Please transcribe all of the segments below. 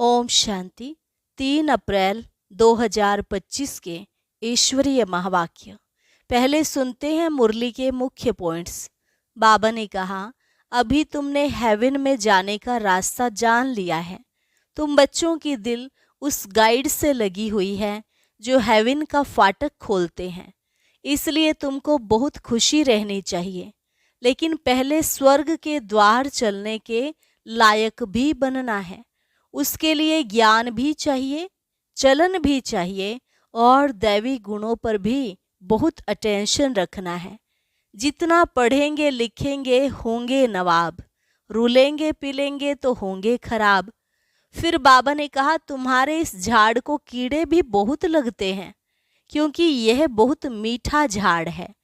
ओम शांति। 3 अप्रैल 2025 के ईश्वरीय महावाक्य। पहले सुनते हैं मुरली के मुख्य पॉइंट्स। बाबा ने कहा, अभी तुमने हेवन में जाने का रास्ता जान लिया है। तुम बच्चों की दिल उस गाइड से लगी हुई है जो हेवन का फाटक खोलते हैं, इसलिए तुमको बहुत खुशी रहनी चाहिए। लेकिन पहले स्वर्ग के द्वार चलने के लायक भी बनना है। उसके लिए ज्ञान भी चाहिए, चलन भी चाहिए और दैवी गुणों पर भी बहुत अटेंशन रखना है। जितना पढ़ेंगे लिखेंगे होंगे नवाब, रूलेंगे पिलेंगे तो होंगे खराब। फिर बाबा ने कहा, तुम्हारे इस झाड़ को कीड़े भी बहुत लगते हैं क्योंकि यह बहुत मीठा झाड़ है।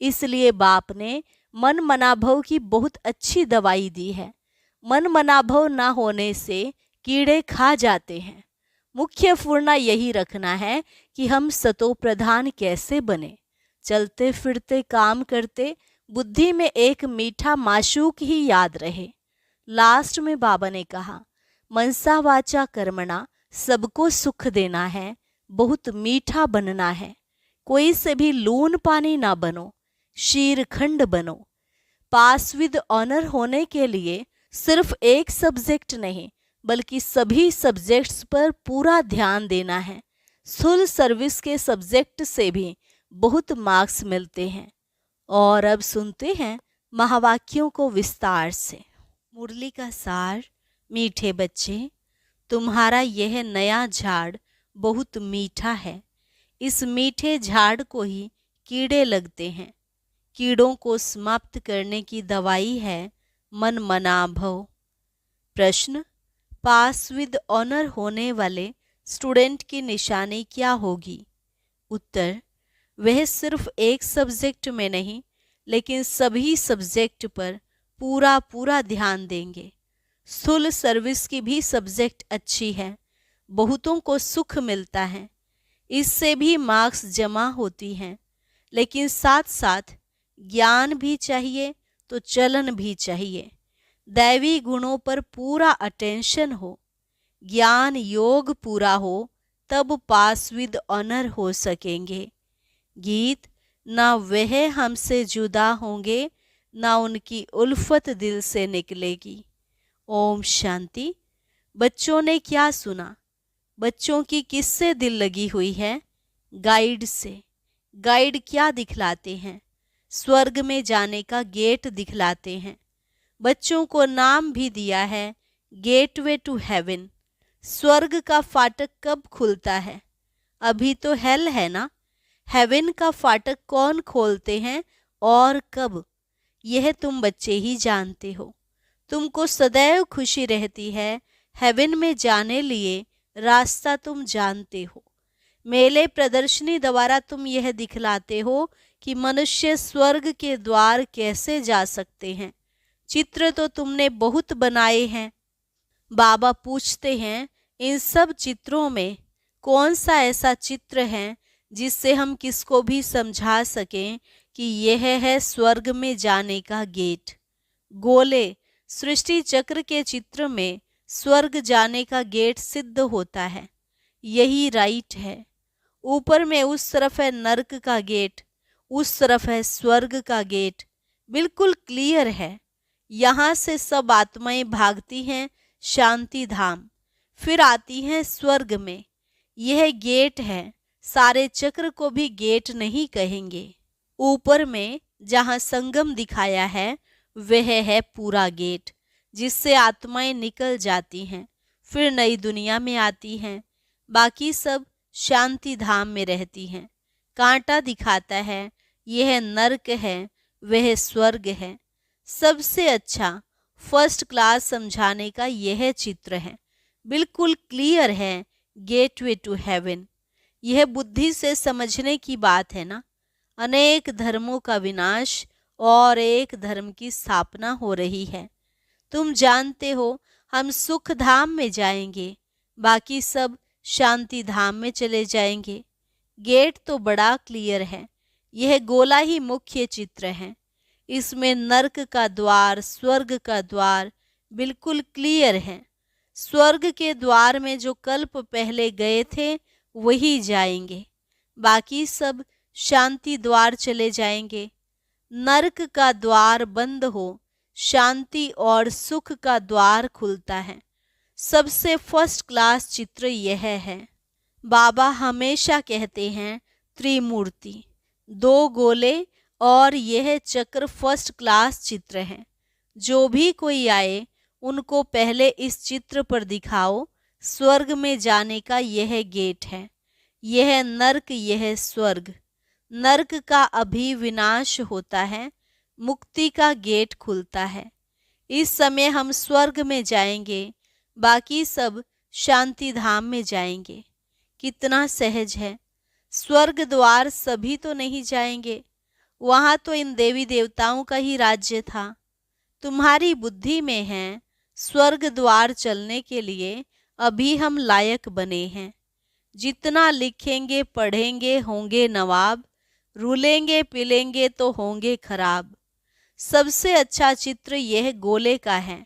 इसलिए बाप ने मन मनाभव की बहुत अच्छी दवाई दी है। मन मनाभव ना होने से कीड़े खा जाते हैं। मुख्य फुर्ना यही रखना है कि हम सतो प्रधान कैसे बने। चलते फिरते काम करते बुद्धि में एक मीठा माशूक ही याद रहे। लास्ट में बाबा ने कहा, मनसा वाचा कर्मणा, सबको सुख देना है, बहुत मीठा बनना है। कोई से भी लून पानी ना बनो, शीरखंड बनो। पास विद ऑनर होने के लिए सिर्फ एक सब्जेक्ट नहीं बल्कि सभी सब्जेक्ट्स पर पूरा ध्यान देना है। फुल सर्विस के सब्जेक्ट से भी बहुत मार्क्स मिलते हैं। और अब सुनते हैं महावाक्यों को विस्तार से। मुरली का सार। मीठे बच्चे, तुम्हारा यह नया झाड़ बहुत मीठा है। इस मीठे झाड़ को ही कीड़े लगते हैं। कीड़ों को समाप्त करने की दवाई है मन मनाभव। प्रश्न, पास विद ऑनर होने वाले स्टूडेंट की निशानी क्या होगी? उत्तर, वह सिर्फ एक सब्जेक्ट में नहीं लेकिन सभी सब्जेक्ट पर पूरा पूरा ध्यान देंगे। स्थूल सर्विस की भी सब्जेक्ट अच्छी है, बहुतों को सुख मिलता है, इससे भी मार्क्स जमा होती हैं। लेकिन साथ साथ ज्ञान भी चाहिए तो चलन भी चाहिए। दैवी गुणों पर पूरा अटेंशन हो, ज्ञान योग पूरा हो, तब पास विद ऑनर हो सकेंगे। गीत, ना वह हमसे जुदा होंगे ना उनकी उल्फत दिल से निकलेगी। ओम शांति। बच्चों ने क्या सुना? बच्चों की किससे दिल लगी हुई है? गाइड से। गाइड क्या दिखलाते हैं? स्वर्ग में जाने का गेट दिखलाते हैं। बच्चों को नाम भी दिया है गेटवे टू हेवन। स्वर्ग का फाटक कब खुलता है? अभी तो हेल है ना। हेवन का फाटक कौन खोलते हैं और कब, यह तुम बच्चे ही जानते हो। तुमको सदैव खुशी रहती है, हेवन में जाने लिए रास्ता तुम जानते हो। मेले प्रदर्शनी द्वारा तुम यह दिखलाते हो कि मनुष्य स्वर्ग के द्वार कैसे जा सकते हैं। चित्र तो तुमने बहुत बनाए हैं। बाबा पूछते हैं, इन सब चित्रों में कौन सा ऐसा चित्र है जिससे हम किसको भी समझा सकें कि यह है स्वर्ग में जाने का गेट। गोले सृष्टि चक्र के चित्र में स्वर्ग जाने का गेट सिद्ध होता है। यही राइट है। ऊपर में उस तरफ है नरक का गेट, उस तरफ है स्वर्ग का गेट। बिल्कुल क्लियर है। यहाँ से सब आत्माएं भागती हैं शांति धाम, फिर आती हैं स्वर्ग में। यह गेट है। सारे चक्र को भी गेट नहीं कहेंगे। ऊपर में जहाँ संगम दिखाया है वह है पूरा गेट, जिससे आत्माएं निकल जाती हैं, फिर नई दुनिया में आती हैं। बाकी सब शांति धाम में रहती हैं। कांटा दिखाता है, यह नरक है, वह स्वर्ग है। सबसे अच्छा फर्स्ट क्लास समझाने का यह चित्र है। बिल्कुल क्लियर है गेटवे टू हेवन। यह बुद्धि से समझने की बात है ना। अनेक धर्मों का विनाश और एक धर्म की स्थापना हो रही है। तुम जानते हो हम सुख धाम में जाएंगे, बाकी सब शांति धाम में चले जाएंगे। गेट तो बड़ा क्लियर है। यह गोला ही मुख्य चित्र है। इसमें नरक का द्वार, स्वर्ग का द्वार बिल्कुल क्लियर है। स्वर्ग के द्वार में जो कल्प पहले गए थे वही जाएंगे, बाकी सब शांति द्वार चले जाएंगे। नरक का द्वार बंद हो, शांति और सुख का द्वार खुलता है। सबसे फर्स्ट क्लास चित्र यह है। बाबा हमेशा कहते हैं त्रिमूर्ति, दो गोले और यह चक्र फर्स्ट क्लास चित्र है। जो भी कोई आए उनको पहले इस चित्र पर दिखाओ। स्वर्ग में जाने का यह गेट है, यह नरक, यह स्वर्ग। नरक का अभी विनाश होता है, मुक्ति का गेट खुलता है। इस समय हम स्वर्ग में जाएंगे, बाकी सब शांति धाम में जाएंगे। कितना सहज है। स्वर्ग द्वार सभी तो नहीं जाएंगे, वहां तो इन देवी देवताओं का ही राज्य था। तुम्हारी बुद्धि में है स्वर्ग द्वार चलने के लिए अभी हम लायक बने हैं। जितना लिखेंगे पढ़ेंगे होंगे नवाब, रूलेंगे पिलेंगे तो होंगे खराब। सबसे अच्छा चित्र यह गोले का है,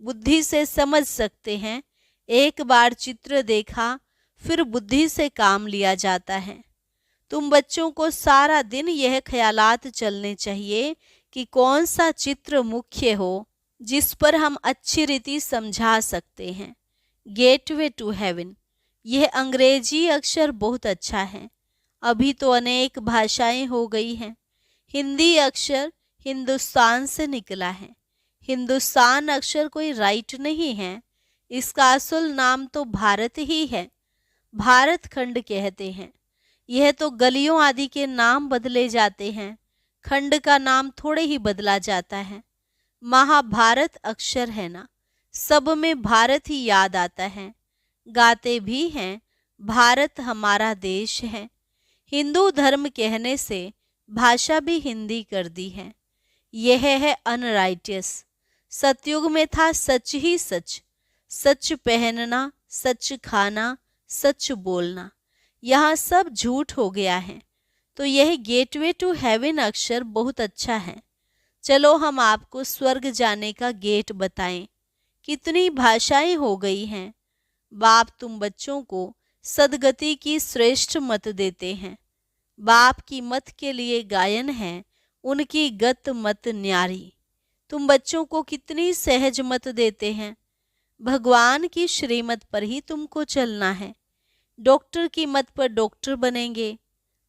बुद्धि से समझ सकते हैं। एक बार चित्र देखा फिर बुद्धि से काम लिया जाता है। तुम बच्चों को सारा दिन यह ख्यालात चलने चाहिए कि कौन सा चित्र मुख्य हो, जिस पर हम अच्छी रीति समझा सकते हैं। गेटवे टू हेवन, यह अंग्रेजी अक्षर बहुत अच्छा है। अभी तो अनेक भाषाएं हो गई हैं। हिंदी अक्षर हिंदुस्तान से निकला है। हिंदुस्तान अक्षर कोई राइट नहीं है, इसका असल नाम तो भारत ही है। भारत खंड कहते हैं। यह तो गलियों आदि के नाम बदले जाते हैं, खंड का नाम थोड़े ही बदला जाता है। महाभारत अक्षर है ना, सब में भारत ही याद आता है। गाते भी हैं भारत हमारा देश है। हिंदू धर्म कहने से भाषा भी हिंदी कर दी है। यह है अनराइटियस। सतयुग में था सच ही सच, सच पहनना, सच खाना, सच बोलना। यहाँ सब झूठ हो गया है। तो यह गेटवे टू हेवन अक्षर बहुत अच्छा है। चलो हम आपको स्वर्ग जाने का गेट बताएं। कितनी भाषाएं हो गई हैं। बाप तुम बच्चों को सदगति की श्रेष्ठ मत देते हैं। बाप की मत के लिए गायन है, उनकी गत मत न्यारी। तुम बच्चों को कितनी सहज मत देते हैं। भगवान की श्रीमत पर ही तुमको चलना है। डॉक्टर की मत पर डॉक्टर बनेंगे,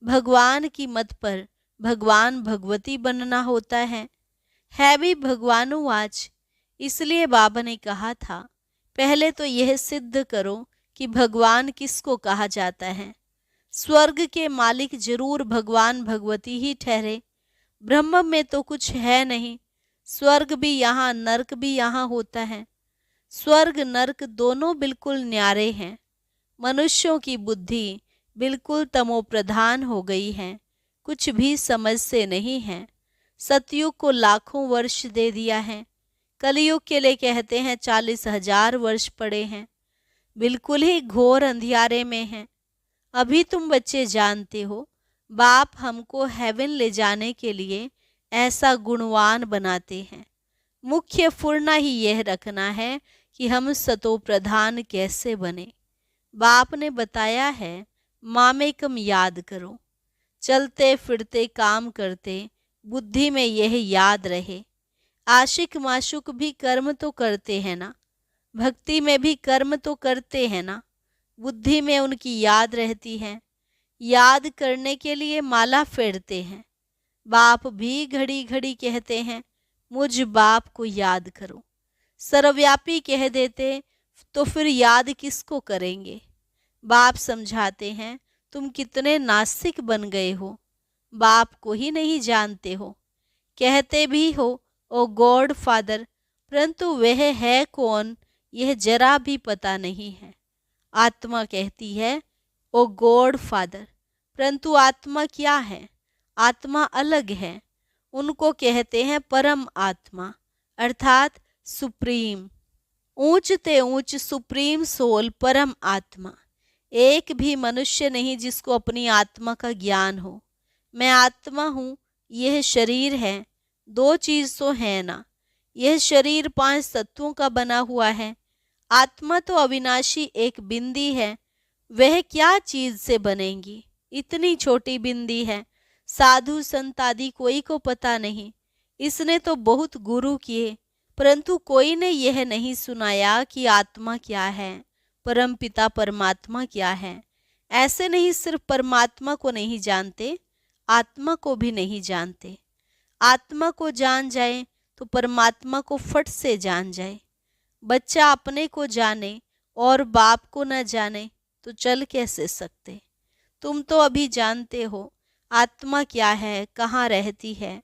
भगवान की मत पर भगवान भगवती बनना होता है भी भगवानुवाच। इसलिए बाबा ने कहा था पहले तो यह सिद्ध करो कि भगवान किसको कहा जाता है। स्वर्ग के मालिक जरूर भगवान भगवती ही ठहरे। ब्रह्म में तो कुछ है नहीं। स्वर्ग भी यहाँ, नरक भी यहाँ होता है। स्वर्ग नरक दोनों बिल्कुल न्यारे हैं। मनुष्यों की बुद्धि बिल्कुल तमोप्रधान हो गई है, कुछ भी समझ से नहीं है। सतयुग को लाखों वर्ष दे दिया है, कलयुग के लिए कहते हैं 40,000 वर्ष पड़े हैं। बिल्कुल ही घोर अंधियारे में हैं। अभी तुम बच्चे जानते हो बाप हमको हेवन ले जाने के लिए ऐसा गुणवान बनाते हैं। मुख्य फुरना ही यह रखना है कि हम सतो प्रधान कैसे बने। बाप ने बताया है मामेकम याद करो। चलते फिरते काम करते बुद्धि में यह याद रहे। आशिक माशुक भी कर्म तो करते हैं ना, भक्ति में भी कर्म तो करते हैं ना, बुद्धि में उनकी याद रहती है। याद करने के लिए माला फेरते हैं। बाप भी घड़ी घड़ी कहते हैं मुझ बाप को याद करो। सर्वव्यापी कह देते तो फिर याद किसको करेंगे। बाप समझाते हैं तुम कितने नास्तिक बन गए हो, बाप को ही नहीं जानते हो। कहते भी हो ओ गॉड फादर, परंतु वह है कौन यह जरा भी पता नहीं है। आत्मा कहती है ओ गॉड फादर, परंतु आत्मा क्या है? आत्मा अलग है। उनको कहते हैं परम आत्मा, अर्थात सुप्रीम। ऊंच ते ऊंच सुप्रीम सोल परम आत्मा। एक भी मनुष्य नहीं जिसको अपनी आत्मा का ज्ञान हो। मैं आत्मा हूँ, यह शरीर है, दो चीज तो है ना। यह शरीर 5 तत्वों का बना हुआ है। आत्मा तो अविनाशी एक बिंदी है, वह क्या चीज से बनेगी? इतनी छोटी बिंदी है, साधु संत आदि कोई को पता नहीं। इसने तो बहुत गुरु किए, परंतु कोई ने यह नहीं सुनाया कि आत्मा क्या है, परमपिता परमात्मा क्या है। ऐसे नहीं, सिर्फ परमात्मा को नहीं जानते, आत्मा को भी नहीं जानते। आत्मा को जान जाए तो परमात्मा को फट से जान जाए। बच्चा अपने को जाने और बाप को न जाने तो चल कैसे सकते? तुम तो अभी जानते हो आत्मा क्या है, कहाँ रहती है।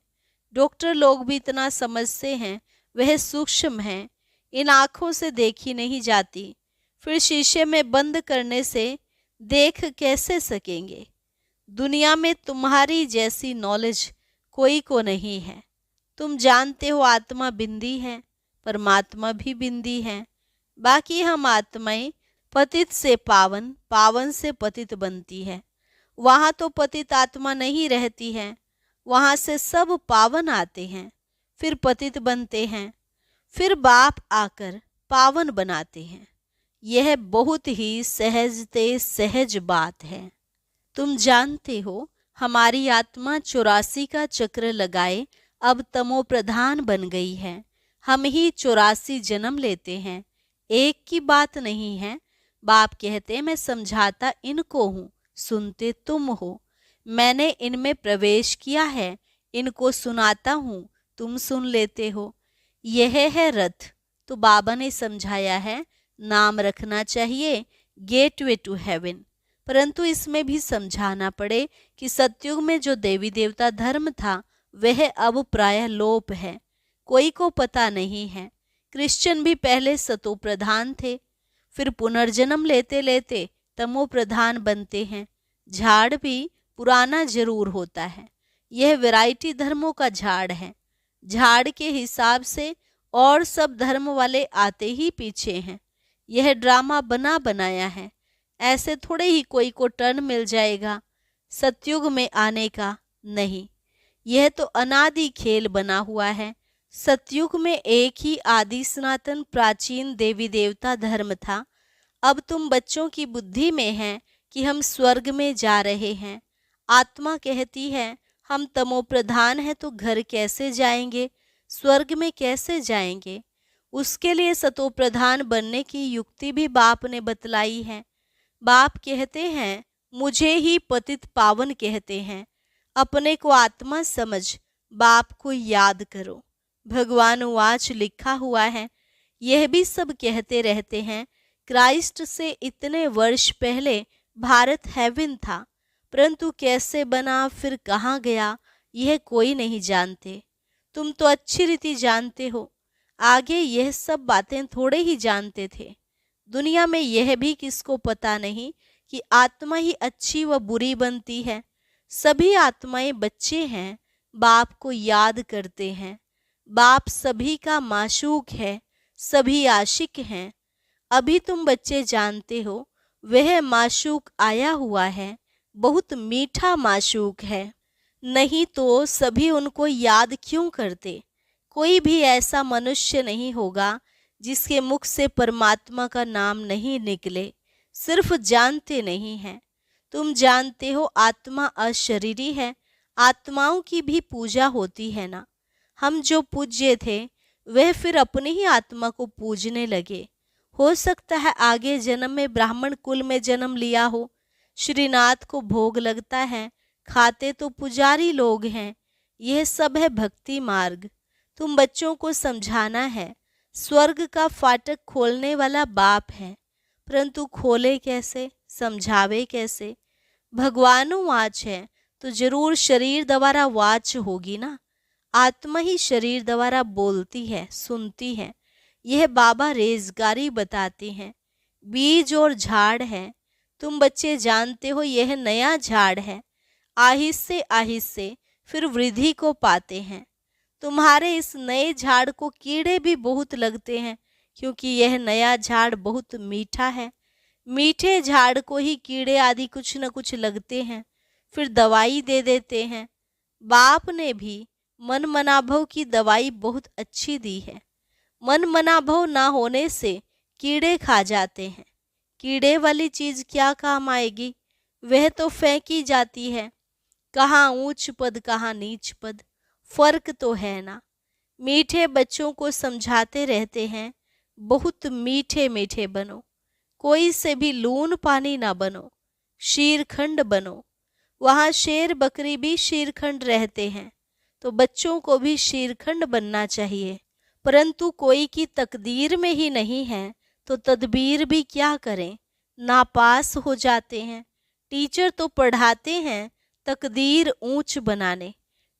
डॉक्टर लोग भी इतना समझते हैं, वह सूक्ष्म है, इन आँखों से देखी नहीं जाती। फिर शीशे में बंद करने से देख कैसे सकेंगे? दुनिया में तुम्हारी जैसी नॉलेज कोई को नहीं है। तुम जानते हो आत्मा बिंदी है, परमात्मा भी बिंदी है। बाकी हम आत्माएं पतित से पावन, पावन से पतित बनती है। वहाँ तो पतित आत्मा नहीं रहती है, वहाँ से सब पावन आते हैं, फिर पतित बनते हैं, फिर बाप आकर पावन बनाते हैं। यह बहुत ही सहजते सहज बात है। तुम जानते हो हमारी आत्मा 84 का चक्र लगाए अब तमो प्रधान बन गई है। हम ही 84 जन्म लेते हैं, एक की बात नहीं है। बाप कहते मैं समझाता इनको हूँ, सुनते तुम हो। मैंने इनमें प्रवेश किया है, इनको सुनाता हूँ, तुम सुन लेते हो। यह है रथ। तो बाबा ने समझाया है, नाम रखना चाहिए गेटवे टू हेवन, परंतु इसमें भी समझाना पड़े कि सतयुग में जो देवी देवता धर्म था वह अब प्रायः लोप है, कोई को पता नहीं है। क्रिश्चियन भी पहले सतो प्रधान थे, फिर पुनर्जन्म लेते लेते तमो प्रधान बनते हैं। झाड़ भी पुराना जरूर होता है, यह वैरायटी धर्मों का झाड़ है। झाड़ के हिसाब से और सब धर्म वाले आते ही पीछे हैं। यह ड्रामा बना बनाया है, ऐसे थोड़े ही कोई को टर्न मिल जाएगा सतयुग में आने का, नहीं। यह तो अनादि खेल बना हुआ है। सतयुग में एक ही आदि सनातन प्राचीन देवी देवता धर्म था। अब तुम बच्चों की बुद्धि में है कि हम स्वर्ग में जा रहे हैं। आत्मा कहती है हम तमो प्रधान हैं तो घर कैसे जाएंगे, स्वर्ग में कैसे जाएंगे? उसके लिए सतो प्रधान बनने की युक्ति भी बाप ने बतलाई है। बाप कहते हैं मुझे ही पतित पावन कहते हैं। अपने को आत्मा समझ बाप को याद करो। भगवान वाच लिखा हुआ है। यह भी सब कहते रहते हैं क्राइस्ट से इतने वर्ष पहले भारत हेवन था, परंतु कैसे बना फिर कहाँ गया यह कोई नहीं जानते। तुम तो अच्छी रीति जानते हो, आगे यह सब बातें थोड़े ही जानते थे। दुनिया में यह भी किसको पता नहीं कि आत्मा ही अच्छी व बुरी बनती है। सभी आत्माएं बच्चे हैं, बाप को याद करते हैं। बाप सभी का माशूक है, सभी आशिक हैं। अभी तुम बच्चे जानते हो वह माशूक आया हुआ है, बहुत मीठा माशूक है। नहीं तो सभी उनको याद क्यों करते? कोई भी ऐसा मनुष्य नहीं होगा जिसके मुख से परमात्मा का नाम नहीं निकले, सिर्फ जानते नहीं हैं। तुम जानते हो आत्मा अशरीरी है, आत्माओं की भी पूजा होती है ना। हम जो पूज्य थे वह फिर अपनी ही आत्मा को पूजने लगे। हो सकता है आगे जन्म में ब्राह्मण कुल में जन्म लिया हो। श्रीनाथ को भोग लगता है, खाते तो पुजारी लोग हैं। यह सब है भक्ति मार्ग। तुम बच्चों को समझाना है स्वर्ग का फाटक खोलने वाला बाप है, परंतु खोले कैसे, समझावे कैसे? भगवानो वाच है तो जरूर शरीर द्वारा वाच होगी ना। आत्मा ही शरीर द्वारा बोलती है, सुनती है। यह बाबा रेजगारी बताते हैं। बीज और झाड़ है, तुम बच्चे जानते हो यह नया झाड़ है। आहिस्ते आहिस्ते फिर वृद्धि को पाते हैं। तुम्हारे इस नए झाड़ को कीड़े भी बहुत लगते हैं, क्योंकि यह नया झाड़ बहुत मीठा है। मीठे झाड़ को ही कीड़े आदि कुछ न कुछ लगते हैं, फिर दवाई दे देते हैं। बाप ने भी मन मनाभव की दवाई बहुत अच्छी दी है। मन मनाभव ना होने से कीड़े खा जाते हैं। कीड़े वाली चीज क्या काम आएगी, वह तो फेंकी जाती है। कहाँ ऊंच पद कहाँ नीच पद, फर्क तो है ना। मीठे बच्चों को समझाते रहते हैं, बहुत मीठे मीठे बनो, कोई से भी लून पानी ना बनो, शीरखंड बनो। वहाँ शेर बकरी भी शीरखंड रहते हैं, तो बच्चों को भी शीरखंड बनना चाहिए। परंतु कोई की तकदीर में ही नहीं है तो तदबीर भी क्या करें, नापास हो जाते हैं। टीचर तो पढ़ाते हैं तकदीर ऊंच बनाने,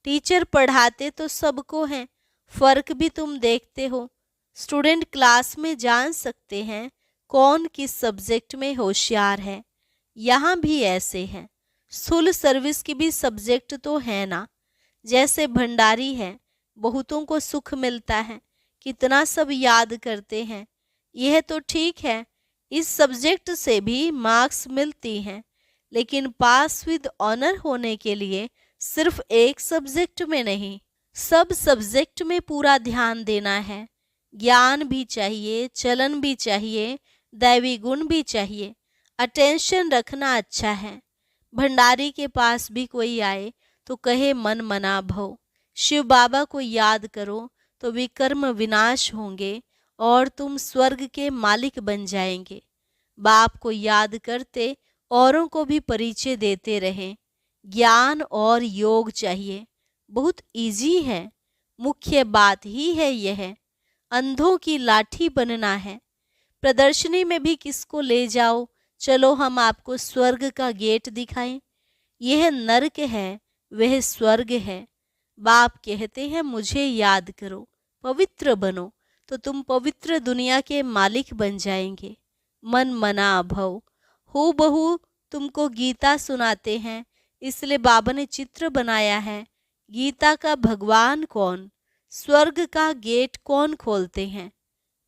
टीचर पढ़ाते तो सबको हैं, फर्क भी तुम देखते हो। स्टूडेंट क्लास में जान सकते हैं कौन किस सब्जेक्ट में होशियार है। यहाँ भी ऐसे हैं, सुल सर्विस की भी सब्जेक्ट तो है ना। जैसे भंडारी है, बहुतों को सुख मिलता है, कितना सब याद करते हैं। यह तो ठीक है, इस सब्जेक्ट से भी मार्क्स मिलती हैं, लेकिन पास विद ऑनर होने के लिए सिर्फ एक सब्जेक्ट में नहीं, सब सब्जेक्ट में पूरा ध्यान देना है। ज्ञान भी चाहिए, चलन भी चाहिए, दैवी गुण भी चाहिए। अटेंशन रखना अच्छा है। भंडारी के पास भी कोई आए तो कहे मन मना भव, शिव बाबा को याद करो तो विकर्म विनाश होंगे और तुम स्वर्ग के मालिक बन जाएंगे। बाप को याद करते औरों को भी परिचय देते रहें। ज्ञान और योग चाहिए, बहुत इजी है, मुख्य बात ही है यह। अंधों की लाठी बनना है। प्रदर्शनी में भी किसको ले जाओ, चलो हम आपको स्वर्ग का गेट दिखाएं, यह नर्क है वह स्वर्ग है। बाप कहते हैं मुझे याद करो, पवित्र बनो, तो तुम पवित्र दुनिया के मालिक बन जाएंगे। मन मना भव, हू बहू तुमको गीता सुनाते हैं, इसलिए बाबा ने चित्र बनाया है। गीता का भगवान कौन, स्वर्ग का गेट कौन खोलते हैं,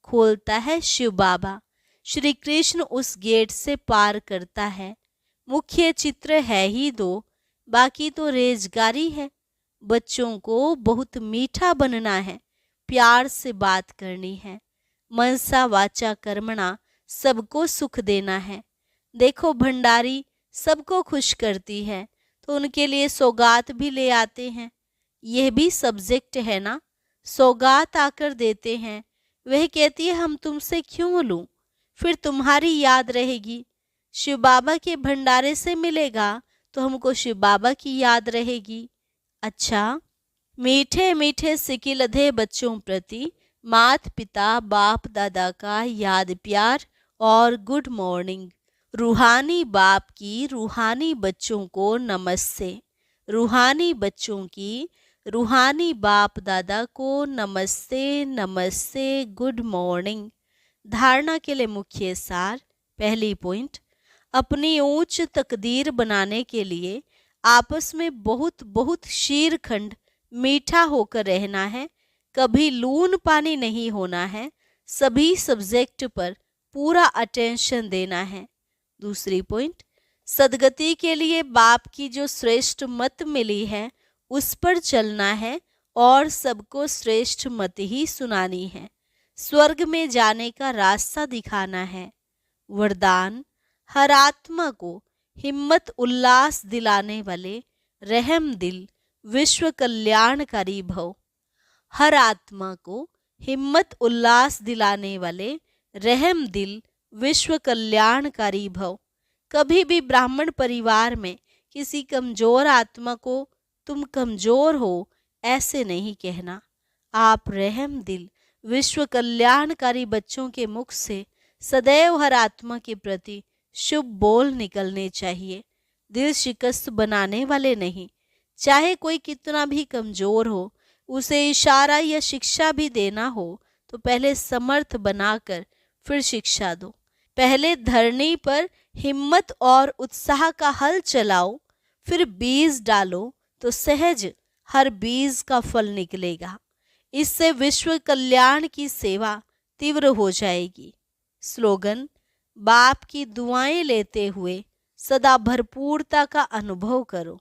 खोलता है शिव बाबा। श्री कृष्ण उस गेट से पार करता है। मुख्य चित्र है ही दो, बाकी तो रेजगारी है। बच्चों को बहुत मीठा बनना है, प्यार से बात करनी है, मनसा वाचा कर्मणा सबको सुख देना है। देखो भंडारी सबको खुश करती है तो उनके लिए सौगात भी ले आते हैं, यह भी सब्जेक्ट है ना। सौगात आकर देते हैं, वह कहती है हम तुमसे क्यों लूं, फिर तुम्हारी याद रहेगी। शिव बाबा के भंडारे से मिलेगा तो हमको शिव बाबा की याद रहेगी। अच्छा, मीठे मीठे सिकिलधे बच्चों प्रति मात पिता बाप दादा का याद प्यार और गुड मॉर्निंग। रूहानी बाप की रूहानी बच्चों को नमस्ते, रूहानी बच्चों की रूहानी बाप दादा को नमस्ते नमस्ते, गुड मॉर्निंग। धारणा के लिए मुख्य सार। पहली पॉइंट, अपनी ऊंच तकदीर बनाने के लिए आपस में बहुत बहुत शीरखंड मीठा होकर रहना है, कभी लून पानी नहीं होना है, सभी सब्जेक्ट पर पूरा अटेंशन देना है। दूसरी पॉइंट, सदगति के लिए बाप की जो श्रेष्ठ मत मिली है उस पर चलना है और सबको श्रेष्ठ मत ही सुनानी है। स्वर्ग में जाने का रास्ता दिखाना है। वरदान, हर आत्मा को हिम्मत उल्लास दिलाने वाले रहम दिल विश्व कल्याणकारी भव। हर आत्मा को हिम्मत उल्लास दिलाने वाले रहम दिल विश्व कल्याणकारी भव। कभी भी ब्राह्मण परिवार में किसी कमजोर आत्मा को तुम कमजोर हो ऐसे नहीं कहना। आप रहम दिल विश्व कल्याणकारी बच्चों के मुख से सदैव हर आत्मा के प्रति शुभ बोल निकलने चाहिए, दिल शिकस्त बनाने वाले नहीं। चाहे कोई कितना भी कमजोर हो, उसे इशारा या शिक्षा भी देना हो तो पहले समर्थ बनाकर फिर शिक्षा दो। पहले धरनी पर हिम्मत और उत्साह का हल चलाओ, फिर बीज डालो तो सहज हर बीज का फल निकलेगा। इससे विश्व कल्याण की सेवा तीव्र हो जाएगी। स्लोगन, बाप की दुआएं लेते हुए सदा भरपूरता का अनुभव करो।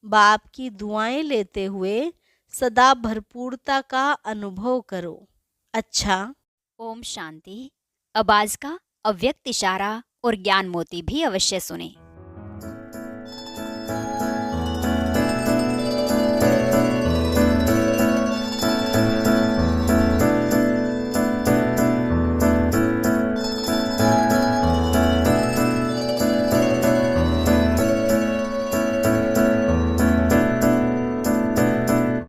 बाप की दुआएं लेते हुए सदा भरपूरता का अनुभव करो। अच्छा, ओम शांति। अब आज का अव्यक्त इशारा और ज्ञान मोती भी अवश्य सुने।